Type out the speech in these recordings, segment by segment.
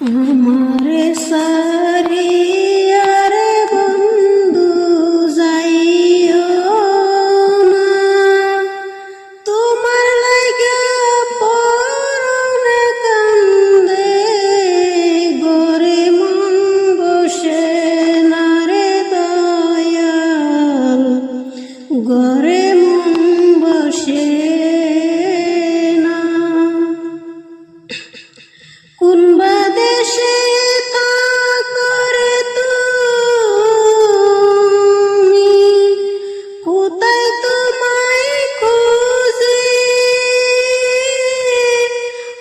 আমারে সারিয়া রে বন্ধু যাইও না, তোমার লাগা পরাণে কান্দে, ঘরে মন বসে না রে দয়াল, ঘরে মন বসে না। কোনবা দেশে করে তুমি, কোথায় তোমায় খুঁজি,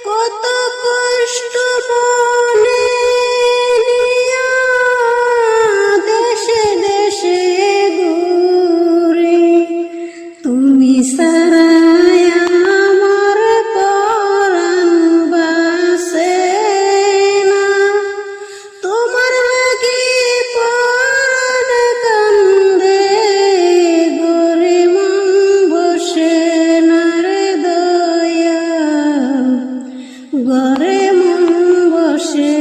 কত কষ্ট মনে নিয়া দেশে দেশে ঘুরি, তুমি সারা আমার পরাণ বাসে না, তোমার লাগি পরাণ কান্দে, ঘরে মন বসে না রে দয়াল, ঘরে মন বসে